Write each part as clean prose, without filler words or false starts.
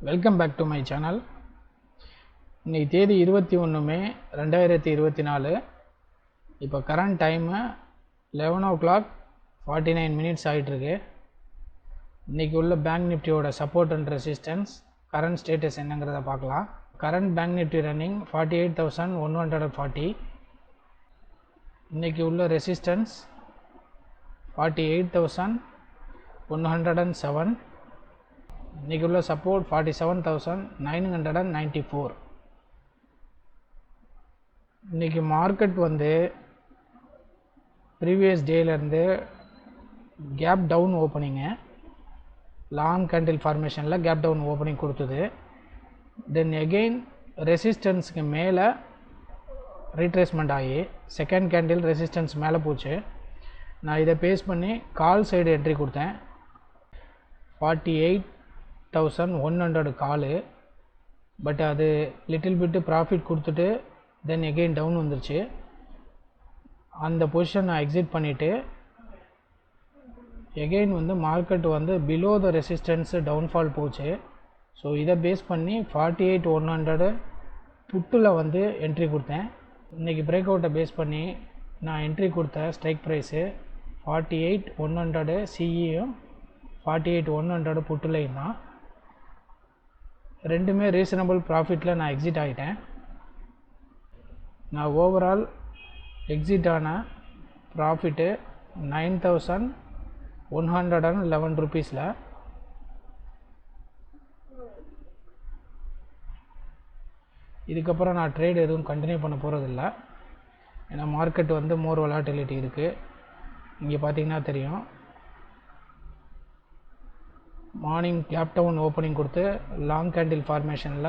Welcome back to my channel. இன்றைக்கி தேதி 21 மே 2024. இப்போ கரண்ட் டைமு 11:49 ஆகிட்டுருக்கு. இன்றைக்கி உள்ள பேங்க் நிஃப்டியோட support and resistance current status என்னங்கிறத பார்க்கலாம். Current bank Nifty running 48,140. இன்றைக்கி உள்ள ரெசிஸ்டன்ஸ் 48,107. இன்றைக்கி உள்ள சப்போர்ட் 47,994. இன்றைக்கி மார்க்கெட் ப்ரீவியஸ் டேலேருந்து gap down opening, long candle ஃபார்மேஷனில் கேப் டவுன் ஓப்பனிங் கொடுத்தது. தென் எகெயின் ரெசிஸ்டன்ஸுக்கு மேலே ரீட்ரேஸ்மெண்ட் ஆகி செகண்ட் கேண்டில் ரெசிஸ்டன்ஸ் மேலே போச்சு. நான் இதை பேஸ் பண்ணி கால் சைடு என்ட்ரி கொடுத்தேன். 48,100 காலு. பட் அது லிட்டில் பிட்டு ப்ராஃபிட் கொடுத்துட்டு தென் எகெயின் டவுன் வந்துருச்சு. அந்த பொசிஷன் நான் எக்ஸிட் பண்ணிவிட்டு again market below the resistance downfall போச்சு. ஸோ இதை பேஸ் பண்ணி 48,100 புட்டில் என்ட்ரி கொடுத்தேன். இன்றைக்கி பிரேக் அவுட்டை பேஸ் பண்ணி நான் என்ட்ரி கொடுத்த ஸ்ட்ரைக் ப்ரைஸு 48,100 சிஇயும் 48,100 புட்டுலையும் தான். ரெண்டுமே ரீசனபிள் ப்ராஃபிட்டில் நான் எக்ஸிட் ஆகிட்டேன். நான் ஓவரால் எக்ஸிட் ஆன ப்ராஃபிட்டு 9,111 ருபீஸில். இதுக்கப்புறம் நான் ட்ரேட் எதுவும் கண்டினியூ பண்ண போகிறதில்ல. ஏன்னா மார்க்கெட் மோர் வொலாட்டிலிட்டி இருக்குது. இங்கே பார்த்தீங்கன்னா தெரியும், மார்னிங் கேப் டவுன் ஓப்பனிங் கொடுத்து லாங் கேண்டில் ஃபார்மேஷனில்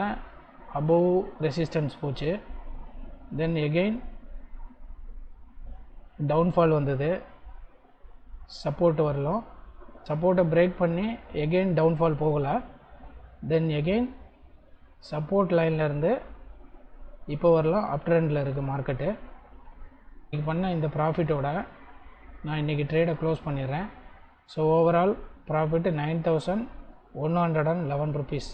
அபோவ் ரெசிஸ்டன்ஸ் போச்சு. தென் எகெயின் டவுன்ஃபால் வந்தது, சப்போர்ட் வரலாம். சப்போர்ட்டை பிரேக் பண்ணி எகெயின் டவுன்ஃபால் போகலை. தென் எகெயின் சப்போர்ட் லைன்லேருந்து இப்போ வரலாம் அப் ட்ரெண்டில் இருக்குது மார்க்கெட்டு. இன்றைக்கி பண்ண இந்த ப்ராஃபிட்டோட நான் இன்றைக்கி ட்ரேடை க்ளோஸ் பண்ணிடுறேன். So overall profit 9,111 rupees.